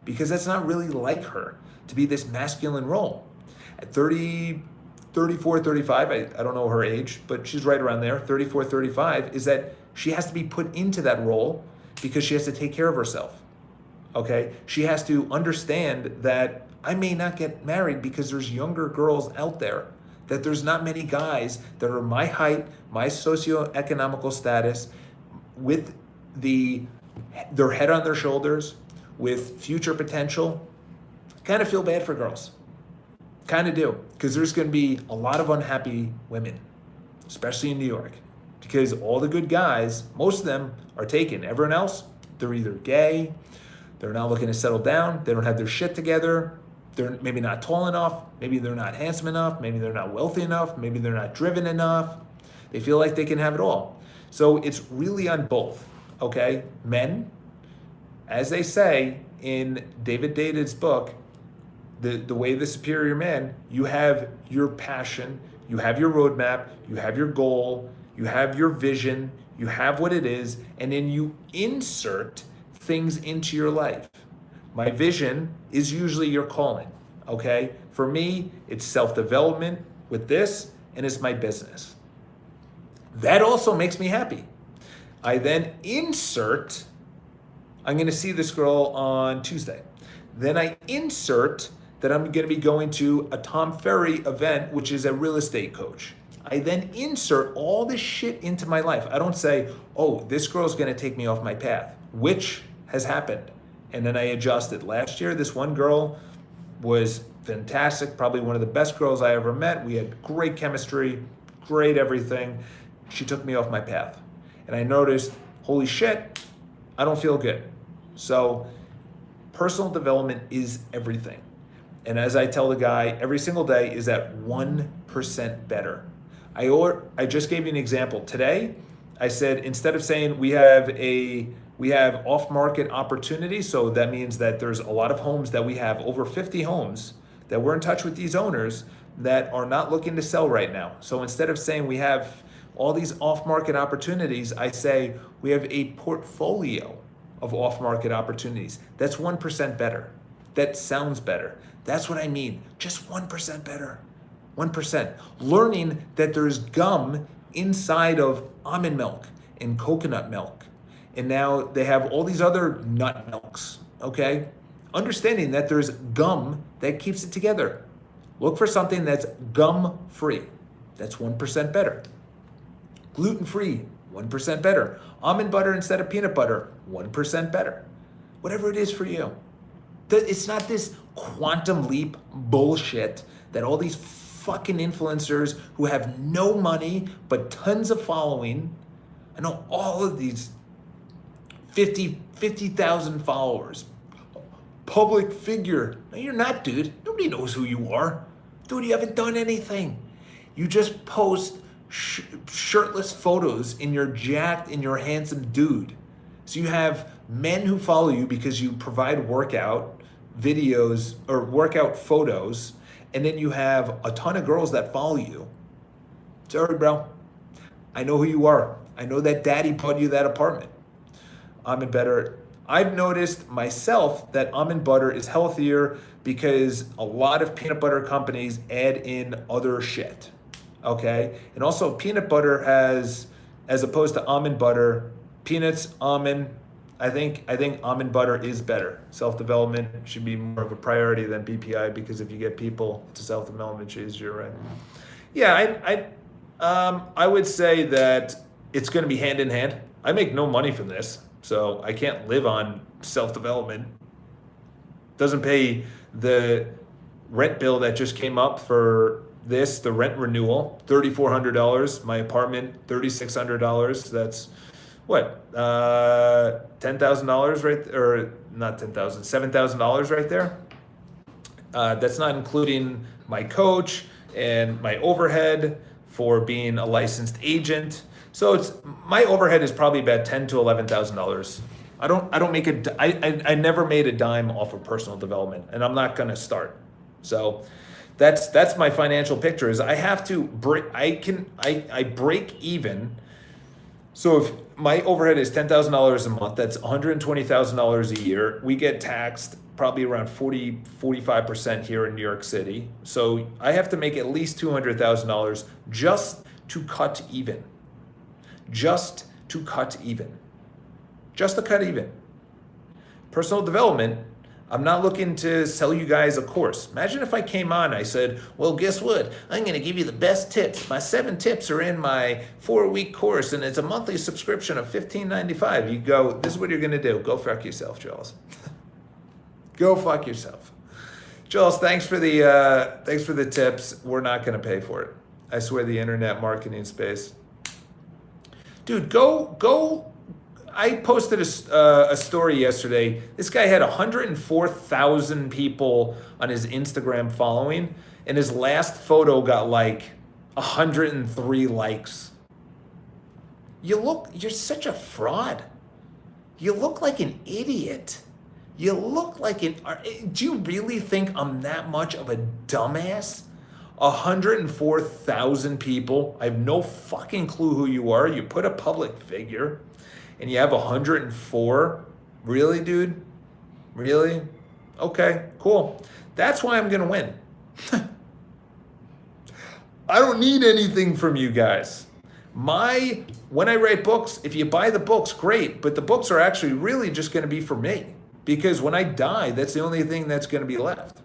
because that's not really like her to be this masculine role. At 30, 34, 35, I don't know her age, but she's right around there, 34, 35, is that she has to be put into that role because she has to take care of herself, okay? She has to understand that I may not get married because there's younger girls out there, that there's not many guys that are my height, my socioeconomical status, with their head on their shoulders, with future potential. Kind of feel bad for girls. Kind of do, because there's going to be a lot of unhappy women, especially in New York, because all the good guys, most of them are taken. Everyone else, they're either gay, they're not looking to settle down, they don't have their shit together, they're maybe not tall enough, maybe they're not handsome enough, maybe they're not wealthy enough, maybe they're not driven enough. They feel like they can have it all. So it's really on both, okay? Men, as they say in David Dated's book, the Way of the Superior Man, you have your passion, you have your roadmap, you have your goal, you have your vision, you have what it is, and then you insert things into your life. My vision is usually your calling, okay? For me, it's self-development with this, and it's my business. That also makes me happy. I then insert, I'm gonna see this girl on Tuesday. Then I insert that I'm gonna be going to a Tom Ferry event, which is a real estate coach. I then insert all this shit into my life. I don't say, oh, this girl's gonna take me off my path, which has happened. And then I adjusted. Last year, this one girl was fantastic, probably one of the best girls I ever met. We had great chemistry, great everything. She took me off my path. And I noticed, holy shit, I don't feel good. So personal development is everything. And as I tell the guy every single day, is that 1% better. I just gave you an example. Today, I said, instead of saying we have off-market opportunities, so that means that there's a lot of homes that we have, over 50 homes, that we're in touch with these owners that are not looking to sell right now. So instead of saying we have all these off-market opportunities, I say we have a portfolio of off-market opportunities. That's 1% better. That sounds better. That's what I mean, just 1% better. 1%. Learning that there's gum inside of almond milk and coconut milk. And now they have all these other nut milks, okay? Understanding that there's gum that keeps it together. Look for something that's gum-free. That's 1% better. Gluten-free, 1% better. Almond butter instead of peanut butter, 1% better. Whatever it is for you. It's not this quantum leap bullshit that all these fucking influencers who have no money but tons of following. I know all of these 50,000 followers. Public figure. No, you're not, dude. Nobody knows who you are. Dude, you haven't done anything. You just post shirtless photos in your jacked, in your handsome dude. So you have men who follow you because you provide workout videos or workout photos, and then you have a ton of girls that follow you. Sorry, bro. I know who you are. I know that daddy bought you that apartment. Almond butter. I've noticed myself that almond butter is healthier because a lot of peanut butter companies add in other shit. Okay? And also peanut butter has, as opposed to almond butter, peanuts, almond, I think almond butter is better. Self-development should be more of a priority than BPI, because if you get people to self-development, it's easier, right? Yeah, I would say that it's going to be hand in hand. I make no money from this, so I can't live on self-development. Doesn't pay the rent bill that just came up for this, the rent renewal, $3,400. My apartment, $3,600. That's what, $10,000 right, or not 10,000, $7,000 right there. That's not including my coach and my overhead for being a licensed agent. So it's, my overhead is probably about $10,000 to $11,000. I don't make I never made a dime off of personal development, and I'm not gonna start. So that's my financial picture. Is I have to break. I break even. So if my overhead is $10,000 a month, that's $120,000 a year. We get taxed probably around 45% here in New York City. So I have to make at least $200,000 just to cut even. Just to cut even. Just to cut even. Personal development, I'm not looking to sell you guys a course. Imagine if I came on, I said, well, guess what? I'm gonna give you the best tips. My 7 tips are in my 4-week course, and it's a monthly subscription of $15.95. You go, this is what you're gonna do. Go fuck yourself, Charles. Go fuck yourself. Charles, thanks for the tips. We're not gonna pay for it. I swear, the internet marketing space. Dude, go. I posted a story yesterday. This guy had 104,000 people on his Instagram following, and his last photo got like 103 likes. You're such a fraud. You look like an idiot. You look like do you really think I'm that much of a dumbass? 104,000 people. I have no fucking clue who you are. You put a public figure and you have 104. Really, dude? Really? Okay, cool. That's why I'm gonna win. I don't need anything from you guys. When I write books, if you buy the books, great, but the books are actually really just gonna be for me. Because when I die, that's the only thing that's gonna be left.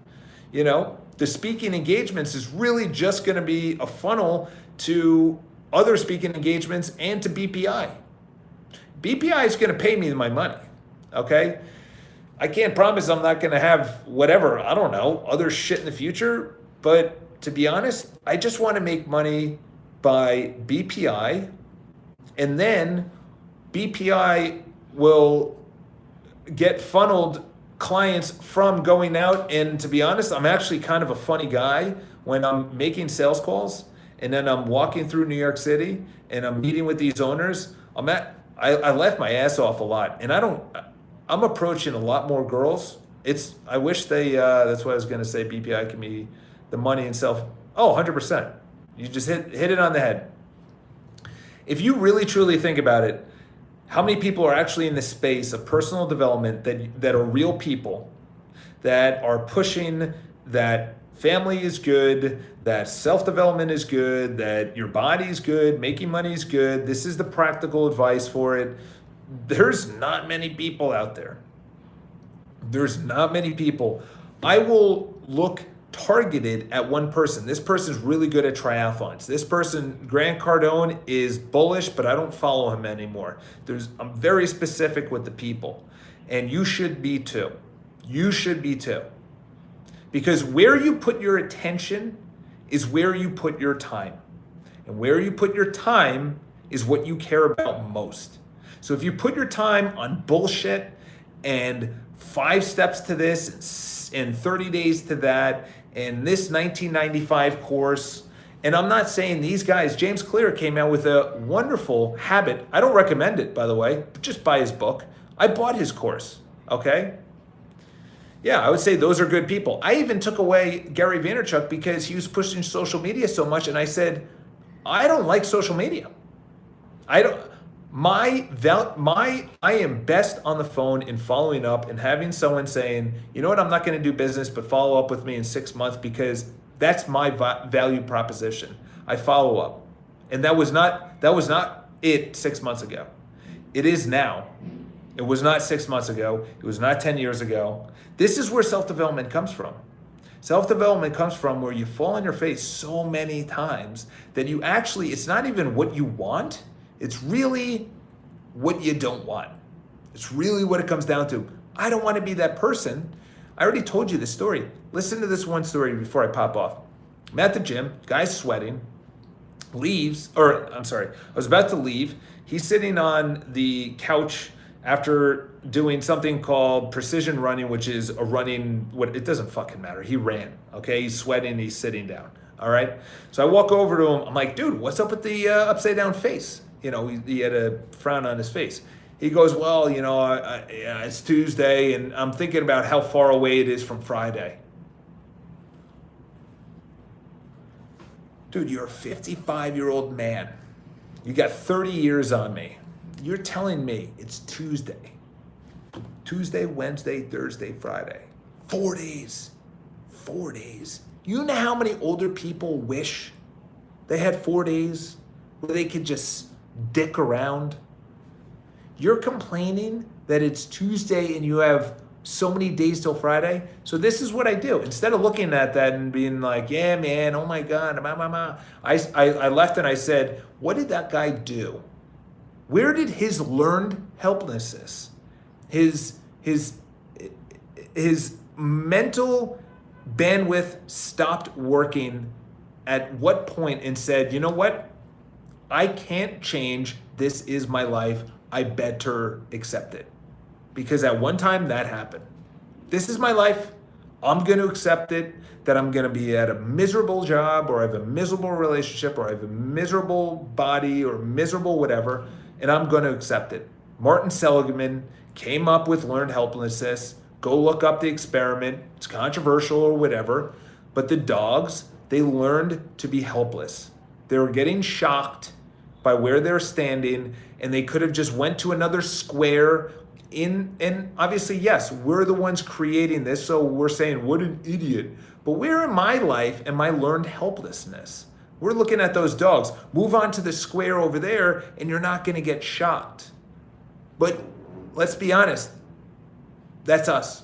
You know, the speaking engagements is really just gonna be a funnel to other speaking engagements and to BPI. BPI is gonna pay me my money, okay? I can't promise I'm not gonna have whatever, I don't know, other shit in the future, but to be honest, I just wanna make money by BPI, and then BPI will get funneled clients from going out. And to be honest, I'm actually kind of a funny guy when I'm making sales calls and then I'm walking through New York City and I'm meeting with these owners. I left my ass off a lot, and I'm approaching a lot more girls. I wish that's what I was gonna say, BPI can be the money and self. Oh, 100%. You just hit it on the head. If you really truly think about it, how many people are actually in the space of personal development that are real people, that are pushing that family is good, that self-development is good, that your body is good, making money is good, this is the practical advice for it. There's not many people out there. There's not many people. I will look targeted at one person. This person's really good at triathlons. This person, Grant Cardone, is bullish, but I don't follow him anymore. I'm very specific with the people, and you should be too. You should be too. Because where you put your attention is where you put your time. And where you put your time is what you care about most. So if you put your time on bullshit and 5 steps to this and 30 days to that, and this 1995 course, and I'm not saying these guys, James Clear came out with a wonderful habit. I don't recommend it, by the way, but just buy his book. I bought his course, okay? Yeah, I would say those are good people. I even took away Gary Vaynerchuk because he was pushing social media so much, and I said, I don't like social media. I am best on the phone in following up and having someone saying, you know what, I'm not going to do business, but follow up with me in 6 months, because that's my value proposition. I follow up. And that was not it 6 months ago. It is now. It was not 6 months ago. It was not 10 years ago. This is where self-development comes from. Self-development comes from where you fall on your face so many times that it's not even what you want. It's really what you don't want. It's really what it comes down to. I don't want to be that person. I already told you this story. Listen to this one story before I pop off. I'm at the gym, guy's sweating, I was about to leave. He's sitting on the couch after doing something called precision running, which is it doesn't fucking matter. He ran, okay? He's sweating, he's sitting down, all right? So I walk over to him. I'm like, dude, what's up with the upside down face? You know, he had a frown on his face. He goes, well, you know, it's Tuesday and I'm thinking about how far away it is from Friday. Dude, you're a 55-year-old man. You got 30 years on me. You're telling me it's Tuesday. Tuesday, Wednesday, Thursday, Friday. 4 days. 4 days. You know how many older people wish they had 4 days where they could just dick around? You're complaining that it's Tuesday and you have so many days till Friday. So this is what I do. Instead of looking at that and being like, yeah, man, oh my God, I left and I said, what did that guy do? Where did his learned helplessness, his mental bandwidth stopped working at what point, and said, you know what? I can't change. This is my life. I better accept it. Because at one time that happened. This is my life. I'm going to accept it, that I'm going to be at a miserable job, or I have a miserable relationship, or I have a miserable body, or miserable whatever, and I'm going to accept it. Martin Seligman came up with learned helplessness. Go look up the experiment. It's controversial or whatever, but the dogs, they learned to be helpless. They were getting shocked by where they're standing, and they could have just went to another square and obviously, yes, we're the ones creating this, so we're saying, what an idiot. But where in my life am I learned helplessness? We're looking at those dogs. Move on to the square over there, and you're not going to get shocked. But let's be honest, that's us.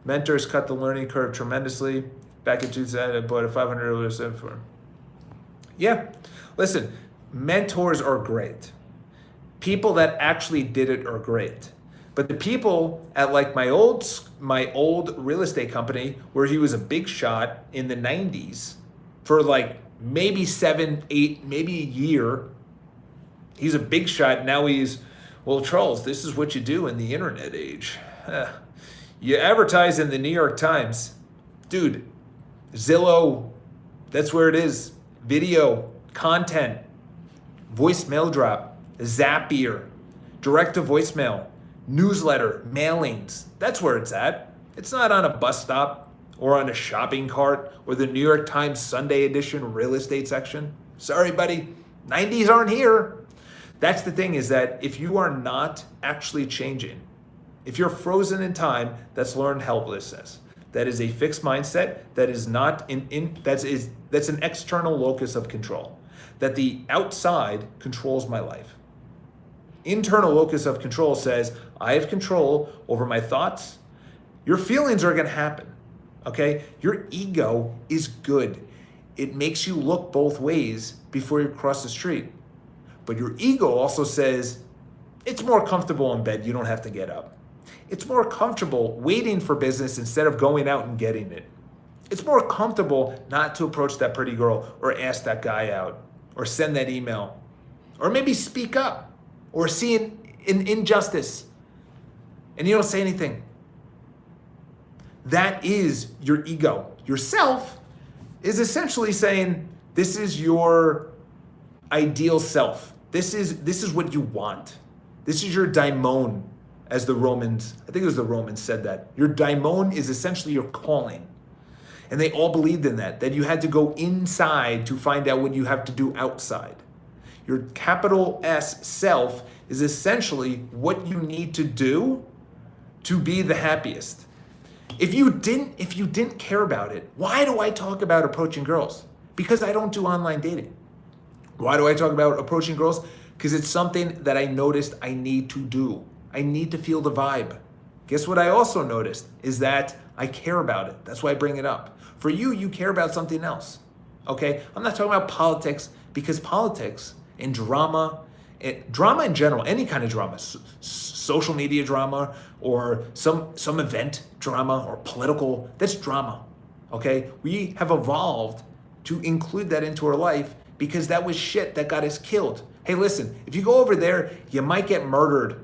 Mentors cut the learning curve tremendously. Back in 2000, I bought a $500 set for. Yeah, listen, mentors are great. People that actually did it are great. But the people at like my old real estate company, where he was a big shot in the 90s for like maybe 7, 8, maybe a year. He's a big shot. Now he's, well, Charles, this is what you do in the internet age. You advertise in the New York Times. Dude, Zillow, that's where it is. Video, content, voicemail drop, Zapier, direct to voicemail, newsletter, mailings. That's where it's at. It's not on a bus stop or on a shopping cart or the New York Times Sunday edition real estate section. Sorry, buddy. 90s aren't here. That's the thing, is that if you are not actually changing, if you're frozen in time, that's learned helplessness. That is a fixed mindset. That is not that's an external locus of control. That the outside controls my life. Internal locus of control says, I have control over my thoughts. Your feelings are going to happen, okay? Your ego is good. It makes you look both ways before you cross the street. But your ego also says, it's more comfortable in bed, you don't have to get up. It's more comfortable waiting for business instead of going out and getting it. It's more comfortable not to approach that pretty girl or ask that guy out or send that email or maybe speak up. Or see an injustice, and you don't say anything. That is your ego. Yourself is essentially saying, this is your ideal self. This is what you want. This is your daimon, as the Romans, I think it was the Romans said that. Your daimon is essentially your calling. And they all believed in that you had to go inside to find out what you have to do outside. Your capital S self is essentially what you need to do to be the happiest. If you didn't care about it, why do I talk about approaching girls? Because I don't do online dating. Why do I talk about approaching girls? Because it's something that I noticed I need to do. I need to feel the vibe. Guess what I also noticed is that I care about it. That's why I bring it up. For you, you care about something else. Okay? I'm not talking about politics, because politics and drama in general, any kind of drama, social media drama or some event drama or political, that's drama, okay? We have evolved to include that into our life because that was shit that got us killed. Hey, listen, if you go over there, you might get murdered.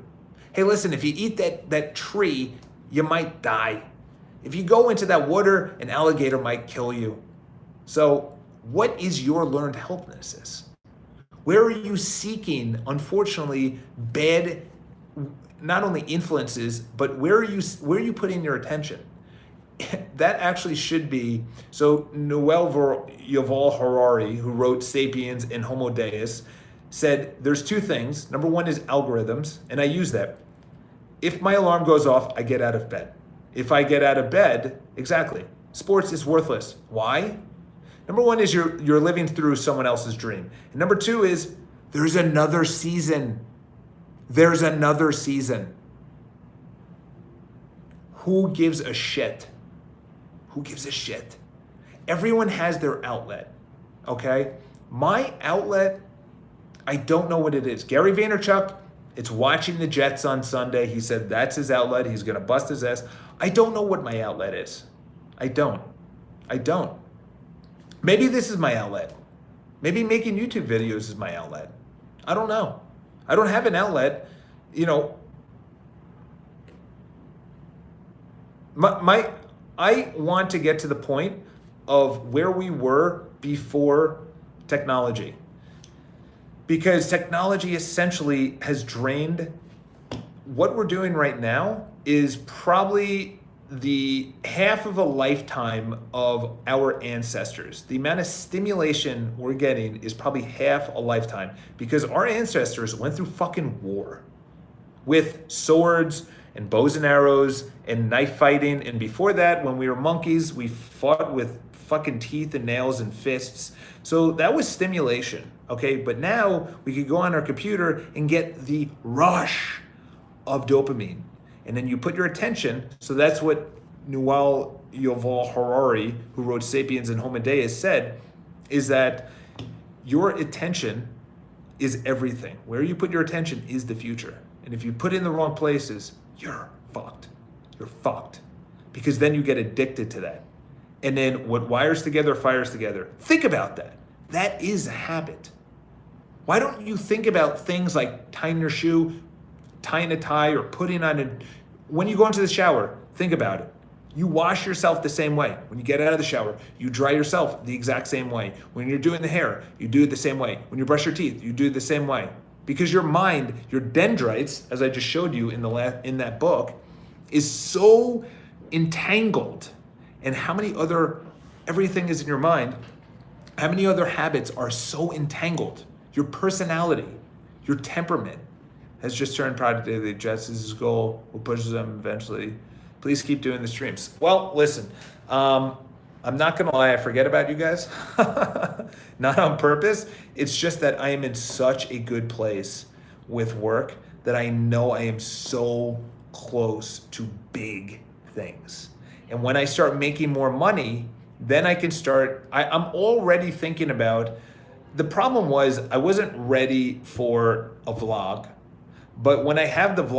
Hey, listen, if you eat that tree, you might die. If you go into that water, an alligator might kill you. So what is your learned helplessness? Where are you seeking, unfortunately, bad, not only influences, but where are you putting your attention? That actually should be, so Yuval Harari, who wrote Sapiens and Homo Deus, said there's two things. Number one is algorithms, and I use that. If my alarm goes off, I get out of bed. If I get out of bed, exactly, sports is worthless. Why? Number one is you're living through someone else's dream. And number two is there's another season. There's another season. Who gives a shit? Who gives a shit? Everyone has their outlet, okay? My outlet, I don't know what it is. Gary Vaynerchuk, it's watching the Jets on Sunday. He said that's his outlet. He's going to bust his ass. I don't know what my outlet is. I don't. Maybe this is my outlet. Maybe making YouTube videos is my outlet. I don't know. I don't have an outlet. you know, I want to get to the point of where we were before technology, because technology essentially has drained. What we're doing right now is probably the half of a lifetime of our ancestors. The amount of stimulation we're getting is probably half a lifetime, because our ancestors went through fucking war with swords and bows and arrows and knife fighting. And before that, when we were monkeys, we fought with fucking teeth and nails and fists. So that was stimulation, okay? But now we could go on our computer and get the rush of dopamine. And then you put your attention, so that's what Yuval Harari, who wrote Sapiens and Homo Deus, said, is that your attention is everything. Where you put your attention is the future. And if you put it in the wrong places, you're fucked. You're fucked. Because then you get addicted to that. And then what wires together fires together. Think about that. That is a habit. Why don't you think about things like tying your shoe, tying a tie, or putting on a... When you go into the shower, think about it. You wash yourself the same way. When you get out of the shower, you dry yourself the exact same way. When you're doing the hair, you do it the same way. When you brush your teeth, you do it the same way. Because your mind, your dendrites, as I just showed you in that book, is so entangled. And everything is in your mind. How many other habits are so entangled? Your personality, your temperament has just turned Product Daily. Jess is his goal. We'll push them eventually. Please keep doing the streams. Well, listen, I'm not gonna lie, I forget about you guys. Not on purpose. It's just that I am in such a good place with work that I know I am so close to big things. And when I start making more money, then I can start, I'm already thinking about, the problem was I wasn't ready for a vlog, but when I have the vlog,